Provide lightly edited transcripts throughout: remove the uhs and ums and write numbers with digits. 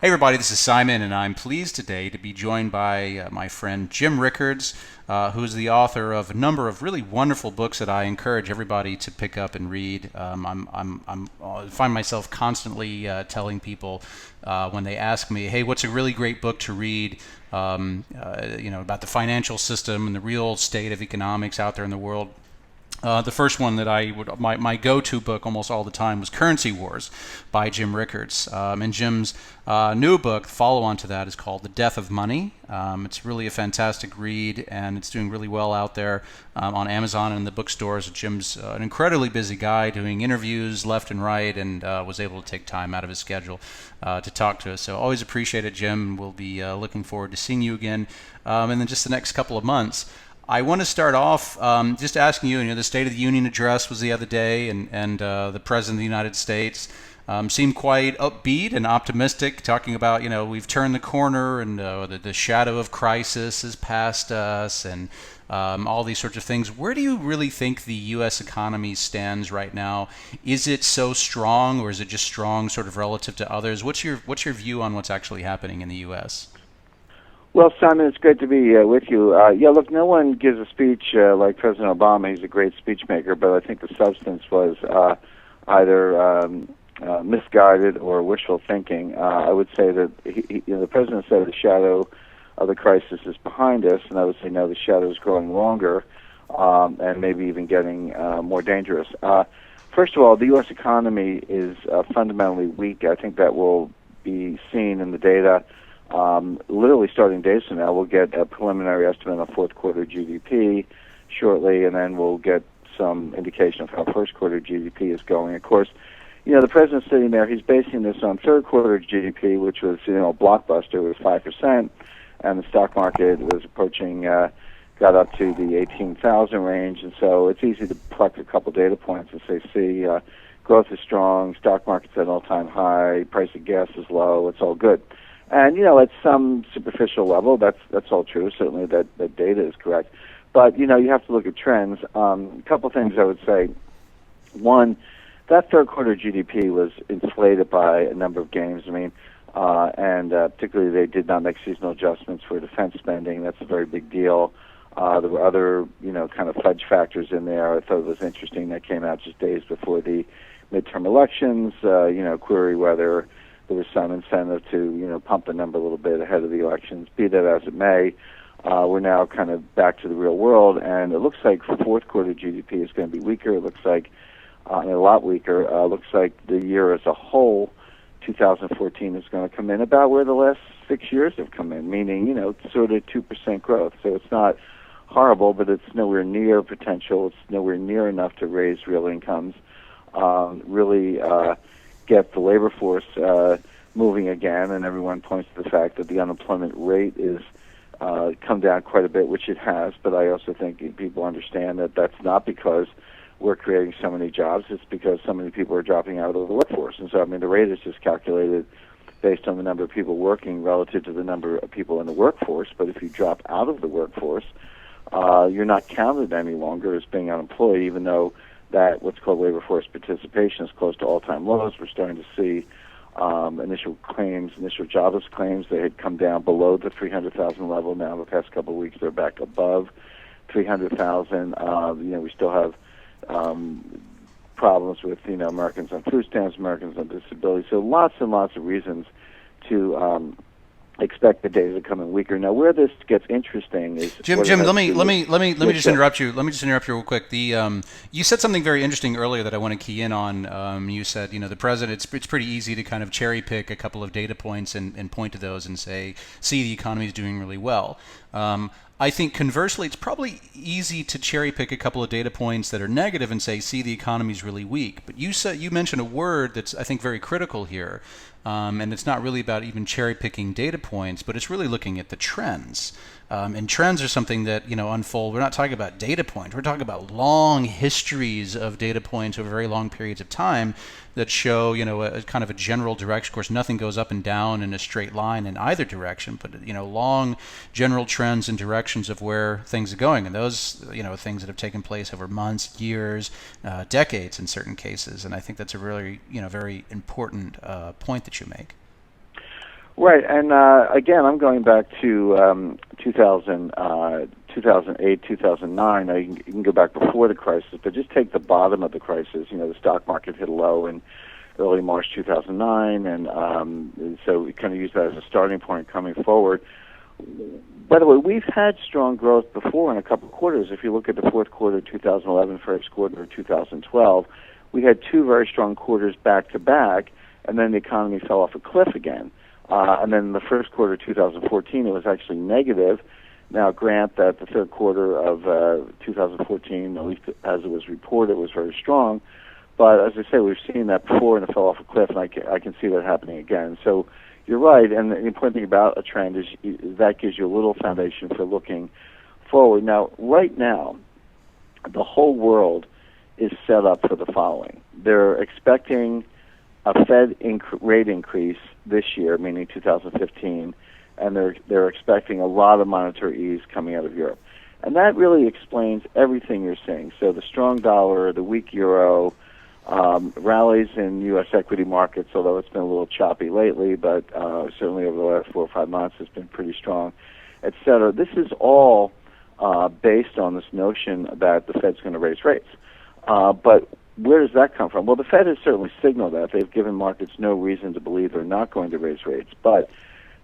Hey everybody, this is Simon, and I'm pleased today to be joined by my friend Jim Rickards, who's the author of a number of really wonderful books that I encourage everybody to pick up and read. I find myself constantly telling people when they ask me, "Hey, what's a really great book to read?" About the financial system and the real state of economics out there in the world. The first one that my go-to book almost all the time was Currency Wars by Jim Rickards. And Jim's new book, follow-on to that, is called The Death of Money. It's really a fantastic read, and it's doing really well out there on Amazon and in the bookstores. Jim's an incredibly busy guy doing interviews left and right, and was able to take time out of his schedule to talk to us. So always appreciate it, Jim. We'll be looking forward to seeing you again in then just the next couple of months. I want to start off just asking you, the State of the Union address was the other day, and the President of the United States seemed quite upbeat and optimistic, talking about, we've turned the corner and the shadow of crisis is past us and all these sorts of things. Where do you really think the U.S. economy stands right now? Is it so strong, or is it just strong sort of relative to others? What's your view on what's actually happening in the U.S.? Well, Simon, it's great to be with you. Look, no one gives a speech like President Obama. He's a great speech maker, but I think the substance was either misguided or wishful thinking. I would say that the president said the shadow of the crisis is behind us, and I would say no, the shadow is growing longer and maybe even getting more dangerous. First of all, the U.S. economy is fundamentally weak. I think that will be seen in the data. Literally starting days from now, we'll get a preliminary estimate of fourth quarter GDP shortly, and then we'll get some indication of how first quarter GDP is going. Of course, the president's sitting there, he's basing this on third quarter GDP, which was, a blockbuster, was 5%, and the stock market was approaching, got up to the 18,000 range, and so it's easy to pluck a couple data points and say, see, growth is strong, stock market's at an all-time high, price of gas is low, it's all good. And, at some superficial level, that's all true. Certainly that data is correct. But, you have to look at trends. A couple things I would say. One, that third quarter GDP was inflated by a number of gains. And particularly they did not make seasonal adjustments for defense spending. That's a very big deal. There were other, kind of fudge factors in there. I thought it was interesting that came out just days before the midterm elections, query whether there was some incentive to, pump the number a little bit ahead of the elections. Be that as it may, we're now kind of back to the real world, and it looks like fourth quarter GDP is going to be weaker. It looks like a lot weaker. Looks like the year as a whole, 2014, is going to come in about where the last 6 years have come in, meaning, sort of 2% growth. So it's not horrible, but it's nowhere near potential. It's nowhere near enough to raise real incomes, really get the labor force moving again, and everyone points to the fact that the unemployment rate is come down quite a bit, which it has, but I also think people understand that that's not because we're creating so many jobs, it's because so many people are dropping out of the workforce. And so, the rate is just calculated based on the number of people working relative to the number of people in the workforce, but if you drop out of the workforce, you're not counted any longer as being unemployed, even though that what's called labor force participation is close to all-time lows. We're starting to see initial jobless claims. They had come down below the 300,000 level. Now, the past couple of weeks, they're back above 300,000. We still have problems with, Americans on food stamps, Americans on disability. So lots and lots of reasons to expect the data to come in weaker. Now, where this gets interesting is Jim. Let me just interrupt you. Let me just interrupt you real quick. You said something very interesting earlier that I want to key in on. You said, the president. It's pretty easy to kind of cherry pick a couple of data points and point to those and say, see, the economy is doing really well. I think conversely, it's probably easy to cherry pick a couple of data points that are negative and say, see, the economy is really weak. But you mentioned a word that's, I think, very critical here. And it's not really about even cherry picking data points, but it's really looking at the trends. And trends are something that, unfold. We're not talking about data points. We're talking about long histories of data points over very long periods of time that show, a kind of a general direction. Of course, nothing goes up and down in a straight line in either direction, but, long general trends and directions of where things are going. And those, things that have taken place over months, years, decades in certain cases. And I think that's a really, very important point that you make. Right, and again, I'm going back to 2008, 2009. Now, you can go back before the crisis, but just take the bottom of the crisis. The stock market hit a low in early March 2009, and so we kind of use that as a starting point coming forward. By the way, we've had strong growth before in a couple of quarters. If you look at the fourth quarter of 2011, first quarter of 2012, we had two very strong quarters back to back, and then the economy fell off a cliff again. And then in the first quarter of 2014, it was actually negative. Now, grant that the third quarter of 2014, at least as it was reported, was very strong. But as I say, we've seen that before, and it fell off a cliff, and I can see that happening again. So you're right, and the important thing about a trend is that gives you a little foundation for looking forward. Now, right now, the whole world is set up for the following. They're expecting a Fed rate increase this year, meaning 2015, and they're expecting a lot of monetary ease coming out of Europe. And that really explains everything you're seeing. So the strong dollar, the weak euro, rallies in U.S. equity markets, although it's been a little choppy lately, but certainly over the last 4 or 5 months it's been pretty strong, et cetera. This is all based on this notion that the Fed's going to raise rates. But where does that come from? Well, the Fed has certainly signaled that. They've given markets no reason to believe they're not going to raise rates. But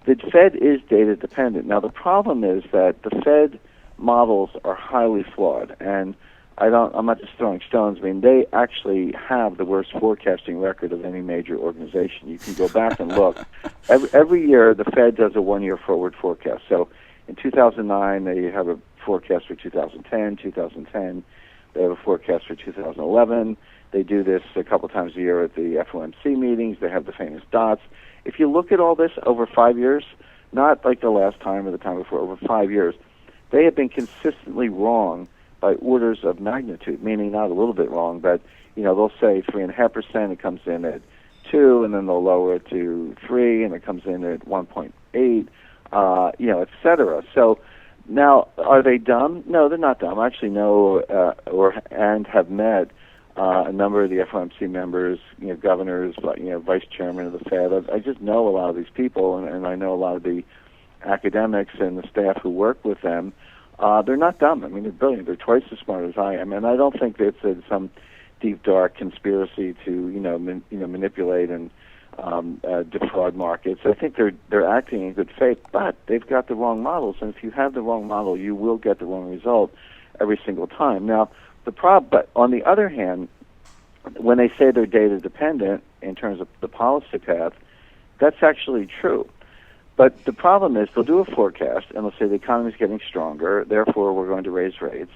the Fed is data dependent. Now, the problem is that the Fed models are highly flawed, and I'm not just throwing stones. I mean, they actually have the worst forecasting record of any major organization. You can go back and look. Every year, the Fed does a one-year forward forecast. So in 2009, they have a forecast for 2010, 2010. They have a forecast for 2011. They do this a couple times a year at the FOMC meetings. They have the famous dots. If you look at all this over 5 years, not like the last time or the time before, over 5 years, they have been consistently wrong by orders of magnitude, meaning not a little bit wrong, but they'll say 3.5%, it comes in at 2, and then they'll lower it to 3, and it comes in at 1.8, et cetera. So now, are they dumb? No, they're not dumb. I actually know and have met a number of the FOMC members, governors, vice chairman of the Fed. I just know a lot of these people, and I know a lot of the academics and the staff who work with them. They're not dumb. I mean, they're brilliant. They're twice as smart as I am, and I don't think it's some deep, dark conspiracy to manipulate and defraud markets. I think they're acting in good faith, but they've got the wrong models, and if you have the wrong model, you will get the wrong result every single time. Now, but on the other hand, when they say they're data dependent in terms of the policy path, that's actually true. But the problem is they'll do a forecast, and they'll say the economy's getting stronger, therefore we're going to raise rates,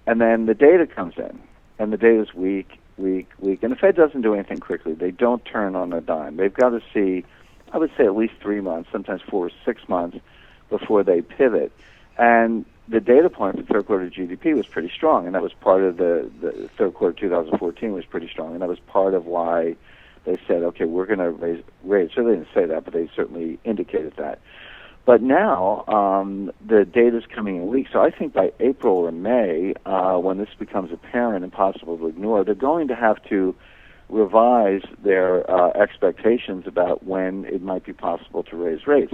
and then the data comes in, and the data's weak, and the Fed doesn't do anything quickly. They don't turn on a dime. They've got to see, I would say, at least 3 months, sometimes 4 or 6 months before they pivot. And the data point for third quarter GDP was pretty strong, and that was part of the third quarter 2014 was pretty strong, and that was part of why they said, okay, we're going to raise rates. So they didn't say that, but they certainly indicated that. But now the data's coming in weak. So I think by April or May, when this becomes apparent and possible to ignore, they're going to have to revise their expectations about when it might be possible to raise rates.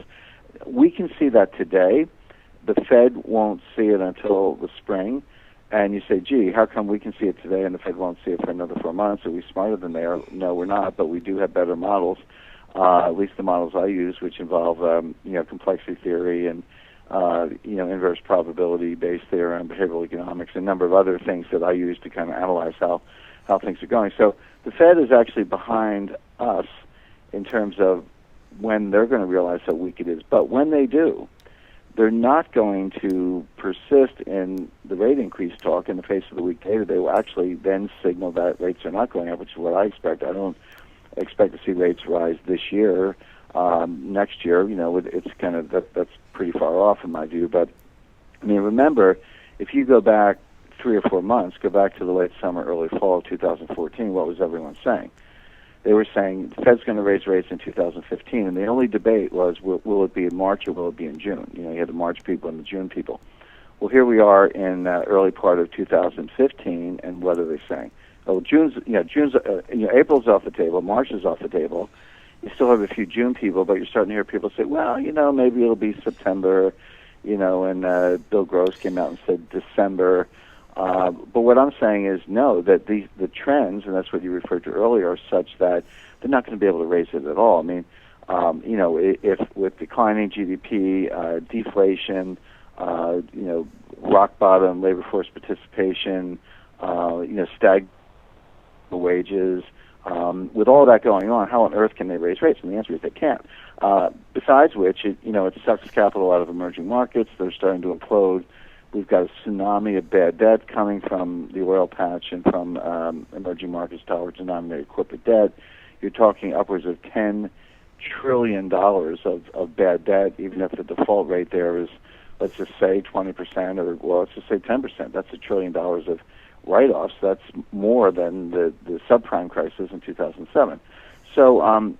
We can see that today. The Fed won't see it until the spring. And you say, gee, how come we can see it today and the Fed won't see it for another 4 months? Are we smarter than they are? No, we're not, but we do have better models. At least the models I use, which involve complexity theory and inverse probability-based theorem, behavioral economics, and a number of other things that I use to kind of analyze how things are going. So the Fed is actually behind us in terms of when they're going to realize how weak it is. But when they do, they're not going to persist in the rate increase talk in the face of the weak data. They will actually then signal that rates are not going up, which is what I expect. I don't expect to see rates rise this year. Next year, it's kind of that's pretty far off in my view. But I mean, remember, if you go back 3 or 4 months, go back to the late summer, early fall of 2014, what was everyone saying? They were saying the Fed's going to raise rates in 2015, and the only debate was, will it be in March or will it be in June? You had the March people and the June people. Well, here we are in early part of 2015, and what are they saying? Oh, April's off the table, March is off the table. You still have a few June people, but you're starting to hear people say, well, maybe it'll be September, and Bill Gross came out and said December. But what I'm saying is no, that the trends, and that's what you referred to earlier, are such that they're not going to be able to raise it at all. I mean, if with declining GDP, deflation, rock bottom labor force participation, stagnant wages, with all that going on, how on earth can they raise rates? And the answer is they can't. Besides which, it sucks capital out of emerging markets. They're starting to implode. We've got a tsunami of bad debt coming from the oil patch and from emerging markets, dollar-denominated corporate debt. You're talking upwards of $10 trillion of bad debt, even if the default rate there is, let's just say 20%, or let's just say 10%. That's $1 trillion of write-offs. That's more than the subprime crisis in 2007. So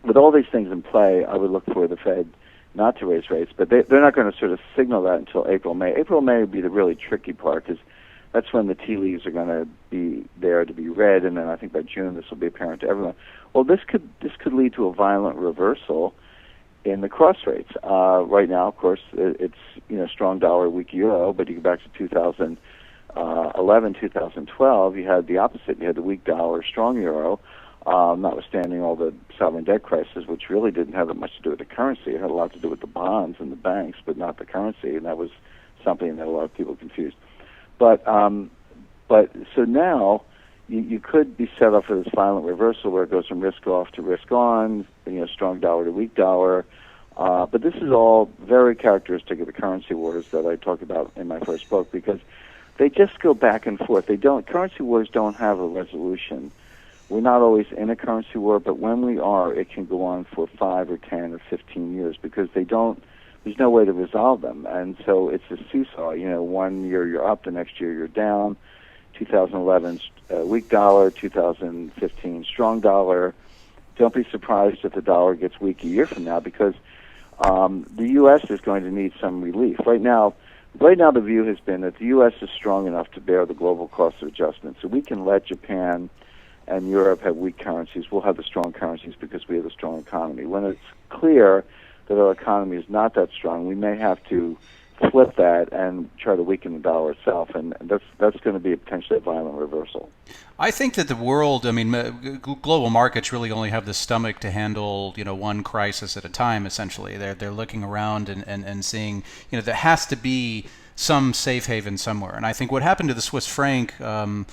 with all these things in play, I would look for the Fed not to raise rates, but they're not going to sort of signal that until April, May. April, May would be the really tricky part, because that's when the tea leaves are going to be there to be read, and then I think by June this will be apparent to everyone. Well, this could lead to a violent reversal in the cross rates. Right now, of course, it's strong dollar, weak euro, but you go back to 2011, 2012, you had the opposite. You had the weak dollar, strong euro, notwithstanding all the sovereign debt crisis, which really didn't have that much to do with the currency. It had a lot to do with the bonds and the banks, but not the currency, and that was something that a lot of people confused. But so now you could be set up for this violent reversal where it goes from risk off to risk on, strong dollar to weak dollar. But this is all very characteristic of the currency wars that I talked about in my first book, because they just go back and forth. Currency wars don't have a resolution. We're not always in a currency war, but when we are, it can go on for 5 or 10 or 15 years, because there's no way to resolve them. And so it's a seesaw. 1 year you're up, the next year you're down. 2011 weak dollar, 2015 strong dollar. Don't be surprised if the dollar gets weak a year from now, because the U.S. is going to need some relief. Right now, the view has been that the U.S. is strong enough to bear the global cost of adjustment. So we can let Japan and Europe have weak currencies. We'll have the strong currencies because we have a strong economy. When it's clear that our economy is not that strong, we may have to flip that and try to weaken the dollar itself, and that's going to be potentially a violent reversal. I think that the world, global markets really only have the stomach to handle, one crisis at a time, essentially. They're looking around and seeing, there has to be some safe haven somewhere. And I think what happened to the Swiss franc, I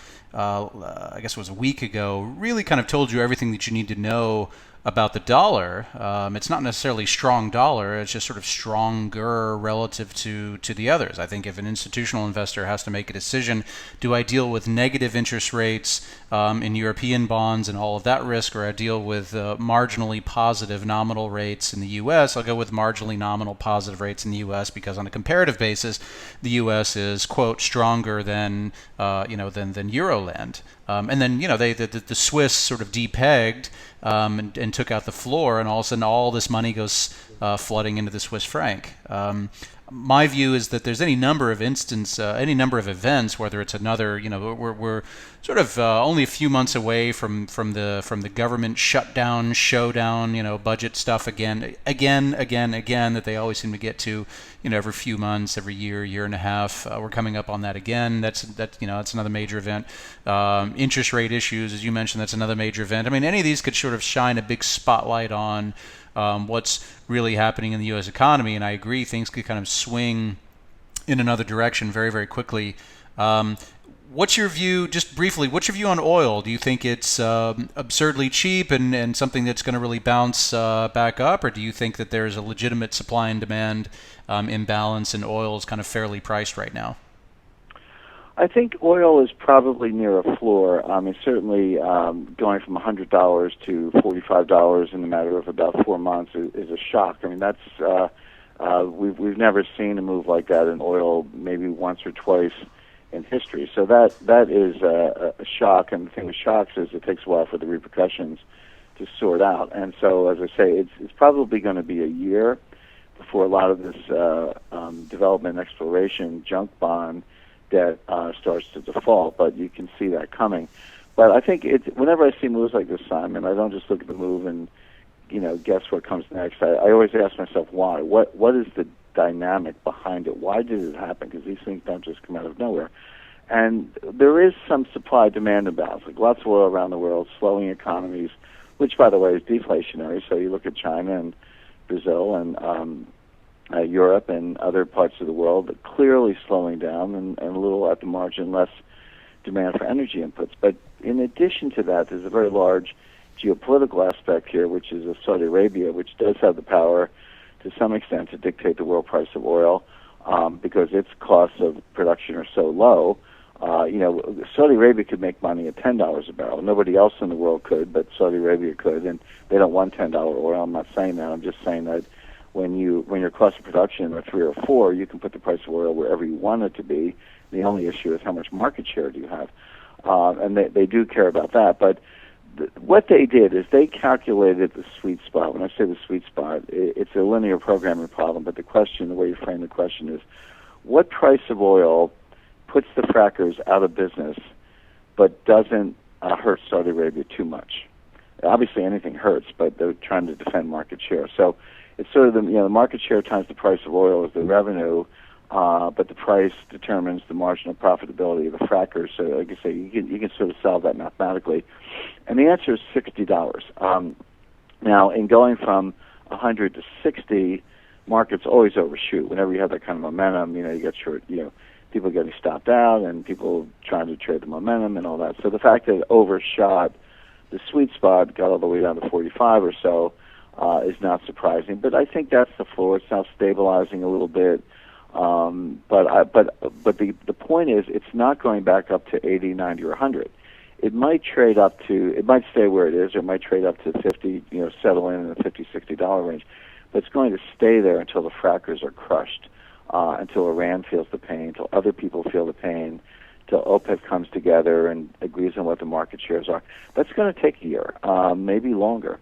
guess it was a week ago, really kind of told you everything that you need to know about the dollar. It's not necessarily strong dollar, it's just sort of stronger relative to the others. I think if an institutional investor has to make a decision, do I deal with negative interest rates in European bonds and all of that risk, or I deal with marginally positive nominal rates in the U.S., I'll go with marginally nominal positive rates in the U.S. because on a comparative basis, the U.S. is, quote, stronger than Euroland. And then, the Swiss sort of depegged and took out the floor, and all of a sudden all this money goes flooding into the Swiss franc. My view is that there's any number of events, whether it's another, we're sort of only a few months away from the government shutdown, showdown, budget stuff again, that they always seem to get to, every few months, every year and a half. We're coming up on that again. That's another major event. Interest rate issues, as you mentioned, that's another major event. Any of these could sort of shine a big spotlight on what's really happening in the U.S. economy, and I agree things could kind of swing in another direction very, very quickly. What's your view, just briefly, what's your view on oil? Do you think it's absurdly cheap and something that's going to really bounce back up, or do you think that there's a legitimate supply and demand imbalance and oil is kind of fairly priced right now? I think oil is probably near a floor. Certainly going from $100 to $45 in a matter of about 4 months is a shock. That's we've never seen a move like that in oil, maybe once or twice in history. So that is a shock. And the thing with shocks is it takes a while for the repercussions to sort out. And so, as I say, it's probably going to be a year before a lot of this development and exploration junk bond debt starts to default, but you can see that coming. But I think whenever I see moves like this, Simon, I don't just look at the move and guess what comes next. I always ask myself why. What is the dynamic behind it? Why did it happen? Because these things don't just come out of nowhere. And there is some supply-demand imbalance, like lots of oil around the world, slowing economies, which, by the way, is deflationary. So you look at China and Brazil and Europe and other parts of the world, clearly slowing down and a little at the margin less demand for energy inputs. But in addition to that, there's a very large geopolitical aspect here, which is of Saudi Arabia, which does have the power to some extent to dictate the world price of oil because its costs of production are so low. Saudi Arabia could make money at $10 a barrel. Nobody else in the world could, but Saudi Arabia could, and they don't want $10 oil. I'm not saying that. I'm just saying that when your cost of production are 3 or 4, you can put the price of oil wherever you want it to be. The only issue is how much market share do you have, and they do care about that. But what they did is they calculated the sweet spot. When I say the sweet spot, it's a linear programming problem. But the way you frame the question is, what price of oil puts the frackers out of business, but doesn't hurt Saudi Arabia too much? Obviously, anything hurts, but they're trying to defend market share. So it's sort of the market share times the price of oil is the revenue, but the price determines the marginal profitability of the frackers. So, like I say, you can sort of solve that mathematically, and the answer is $60. Now, in going from 100 to 60, markets always overshoot. Whenever you have that kind of momentum, you get short, people getting stopped out and people trying to trade the momentum and all that. So the fact that it overshot the sweet spot, got all the way down to 45 or so, is not surprising. But I think that's the floor. It's now stabilizing a little bit. But the point is, it's not going back up to 80, 90, or 100. It might stay where it is, or it might trade up to 50, settle in the $50, $60 range. But it's going to stay there until the frackers are crushed, until Iran feels the pain, until other people feel the pain, till OPEC comes together and agrees on what the market shares are. That's going to take a year, maybe longer.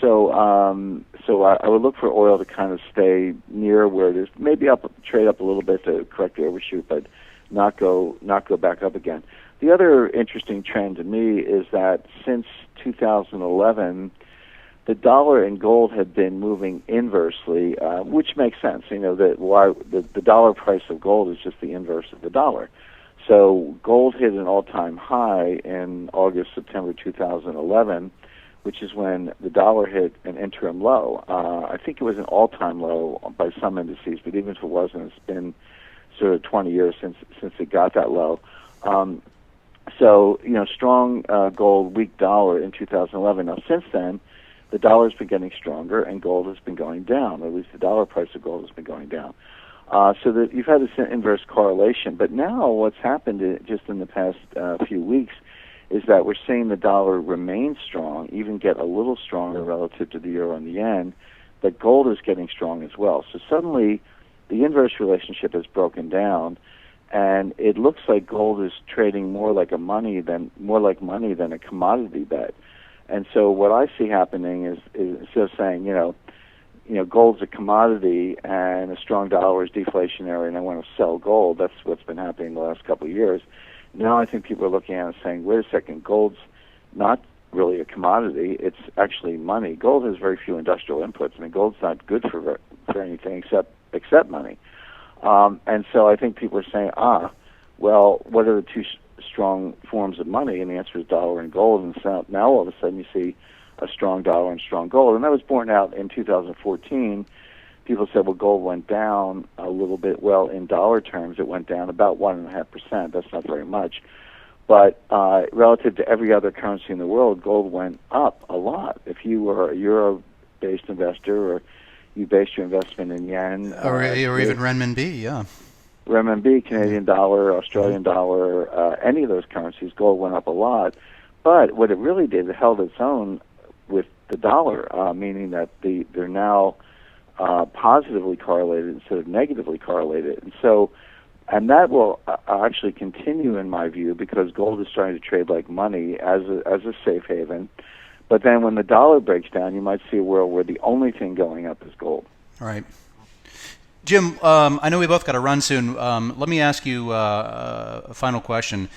So I would look for oil to kind of stay near where it is, maybe trade up a little bit to correct the overshoot, but not go back up again. The other interesting trend to me is that since 2011, the dollar and gold have been moving inversely, which makes sense. The dollar price of gold is just the inverse of the dollar. So gold hit an all-time high in August, September 2011, which is when the dollar hit an interim low. I think it was an all-time low by some indices, but even if it wasn't, it's been sort of 20 years since it got that low. Strong gold, weak dollar in 2011. Now, since then, the dollar's been getting stronger and gold has been going down. At least the dollar price of gold has been going down. So that you've had this inverse correlation. But now what's happened just in the past few weeks is that we're seeing the dollar remain strong, even get a little stronger relative to the euro and the yen, but gold is getting strong as well. So suddenly the inverse relationship has broken down, and it looks like gold is trading more like money than a commodity bet. And so what I see happening is instead of saying, gold's a commodity and a strong dollar is deflationary and I want to sell gold, that's what's been happening the last couple of years. Now I think people are looking at it and saying, wait a second, gold's not really a commodity, it's actually money. Gold has very few industrial inputs. I mean, gold's not good for anything except money. And so I think people are saying, well, what are the two strong forms of money? And the answer is dollar and gold. And so now all of a sudden you see a strong dollar and strong gold. And that was borne out in 2014. People said, well, gold went down a little bit. Well, in dollar terms, it went down about 1.5%. That's not very much. But relative to every other currency in the world, gold went up a lot. If you were a euro-based investor or you based your investment in yen. Or even renminbi, yeah. Renminbi, Canadian dollar, Australian dollar, any of those currencies, gold went up a lot. But what it really did, it held its own with the dollar, meaning that they're now positively correlated instead of negatively correlated. And that will actually continue in my view because gold is starting to trade like money as a safe haven. But then when the dollar breaks down, you might see a world where the only thing going up is gold. All right. Jim, I know we both got to run soon. Let me ask you a final question.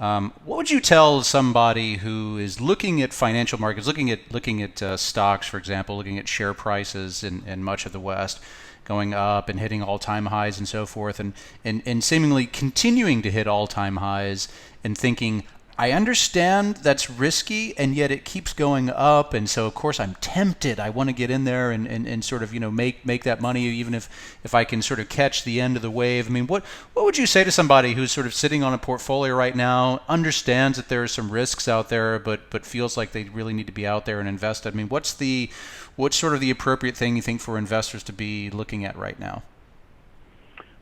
What would you tell somebody who is looking at financial markets, looking at stocks, for example, looking at share prices in much of the West, going up and hitting all-time highs and so forth, and seemingly continuing to hit all-time highs, and thinking, I understand that's risky, and yet it keeps going up, and so of course I'm tempted. I want to get in there and sort of make that money, even if I can sort of catch the end of the wave. I mean, what would you say to somebody who's sort of sitting on a portfolio right now, understands that there are some risks out there, but feels like they really need to be out there and invest? I mean, what's sort of the appropriate thing you think for investors to be looking at right now?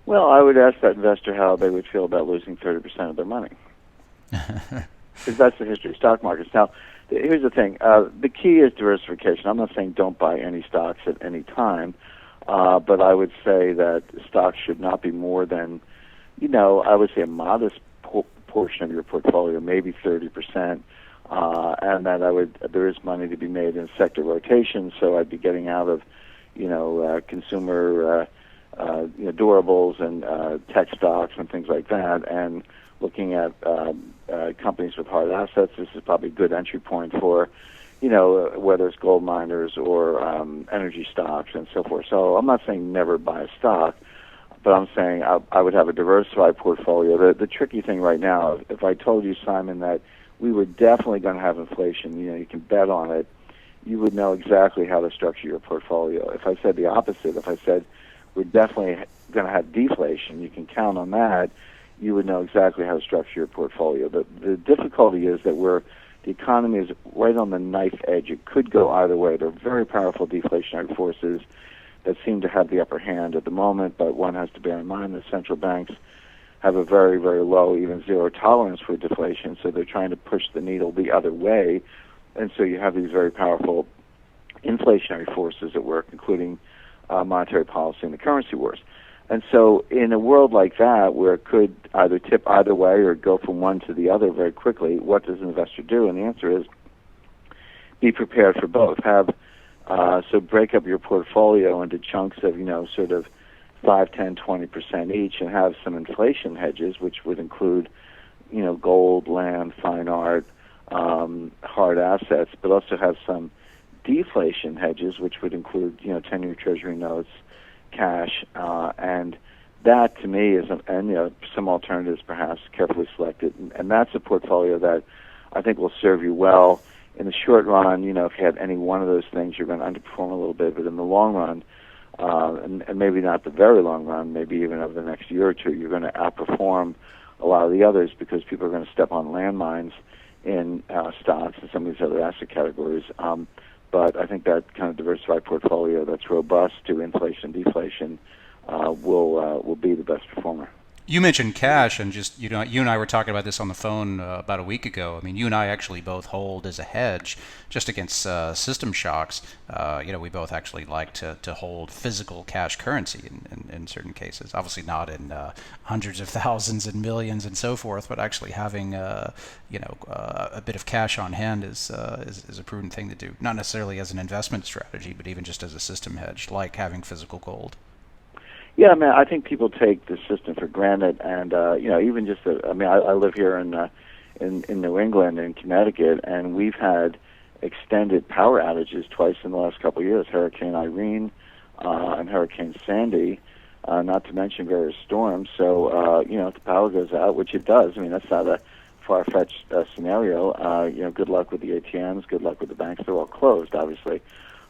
Well, I would ask that investor how they would feel about losing 30% of their money. Because that's the history of stock markets. Now, here's the thing. The key is diversification. I'm not saying don't buy any stocks at any time, but I would say that stocks should not be more than, I would say a modest portion of your portfolio, maybe 30%, and that there is money to be made in sector rotation, so I'd be getting out of, consumer, durables and tech stocks and things like that, and looking at companies with hard assets. This is probably a good entry point for, whether it's gold miners or energy stocks and so forth. So I'm not saying never buy a stock, but I'm saying I would have a diversified portfolio. The tricky thing right now, if I told you, Simon, that we were definitely going to have inflation, you can bet on it, you would know exactly how to structure your portfolio. If I said the opposite, if I said we're definitely going to have deflation, you can count on that, you would know exactly how to structure your portfolio. The difficulty is that the economy is right on the knife edge. It could go either way. There are very powerful deflationary forces that seem to have the upper hand at the moment, but one has to bear in mind that central banks have a very, very low, even zero tolerance for deflation, so they're trying to push the needle the other way, and so you have these very powerful inflationary forces at work, including monetary policy and the currency wars. And so in a world like that, where it could either tip either way or go from one to the other very quickly, what does an investor do? And the answer is be prepared for both. So break up your portfolio into chunks of, sort of 5, 10, 20% each, and have some inflation hedges, which would include, gold, land, fine art, hard assets, but also have some deflation hedges, which would include, 10-year Treasury notes, cash, and that to me is, some alternatives perhaps carefully selected, and that's a portfolio that I think will serve you well in the short run. If you have any one of those things, you're going to underperform a little bit, but in the long run, and maybe not the very long run, maybe even over the next year or two, you're going to outperform a lot of the others because people are going to step on landmines in stocks and some of these other asset categories. But I think that kind of diversified portfolio that's robust to inflation, deflation, will be the best performer. You mentioned cash, and just you and I were talking about this on the phone about a week ago. I mean, you and I actually both hold as a hedge just against system shocks. We both actually like to hold physical cash currency in certain cases. Obviously, not in hundreds of thousands and millions and so forth, but actually having a bit of cash on hand is a prudent thing to do. Not necessarily as an investment strategy, but even just as a system hedge, like having physical gold. Yeah, man, I think people take the system for granted, and even just I live here in New England, in Connecticut, and we've had extended power outages twice in the last couple of years: Hurricane Irene and Hurricane Sandy, not to mention various storms. So if the power goes out, which it does, that's not a far-fetched scenario. Good luck with the ATMs, good luck with the banks. They're all closed, obviously,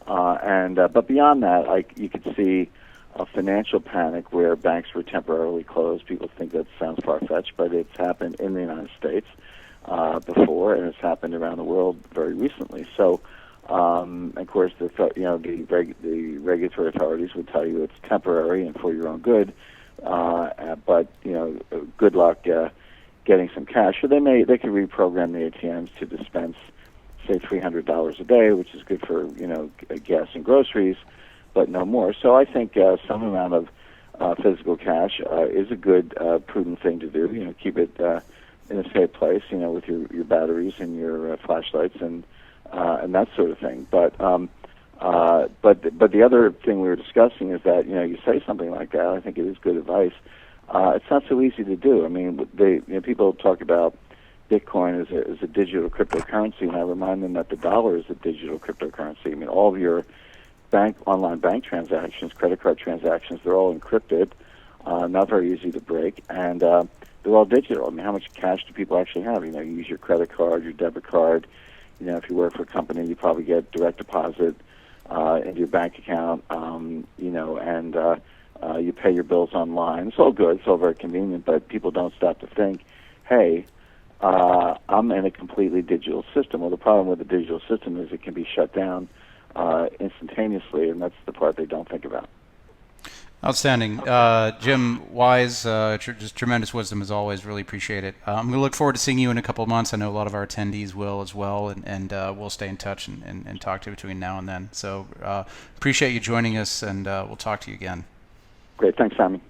but beyond that, you could see a financial panic where banks were temporarily closed. People think that sounds far-fetched, but it's happened in the United States before, and it's happened around the world very recently. So, of course, the regulatory authorities would tell you it's temporary and for your own good, but good luck getting some cash. So they could reprogram the ATMs to dispense, say, $300 a day, which is good for gas and groceries, but no more. So I think some amount of physical cash is a good, prudent thing to do. Keep it in a safe place, with your batteries and your flashlights and that sort of thing. But the other thing we were discussing is that you say something like that. I think it is good advice. It's not so easy to do. People talk about Bitcoin is a digital cryptocurrency, and I remind them that the dollar is a digital cryptocurrency. I mean, all of your online bank transactions, credit card transactions, they're all encrypted, not very easy to break, and they're all digital. I mean, how much cash do people actually have? You use your credit card, your debit card. If you work for a company, you probably get direct deposit into your bank account, and you pay your bills online. It's all good. It's all very convenient, but people don't stop to think, hey, I'm in a completely digital system. Well, the problem with the digital system is it can be shut down instantaneously, and that's the part they don't think about. Outstanding. Jim, wise, just tremendous wisdom as always. Really appreciate it. I'm going to look forward to seeing you in a couple of months. I know a lot of our attendees will as well, and we'll stay in touch and talk to you between now and then. So appreciate you joining us, and we'll talk to you again. Great. Thanks, Simon.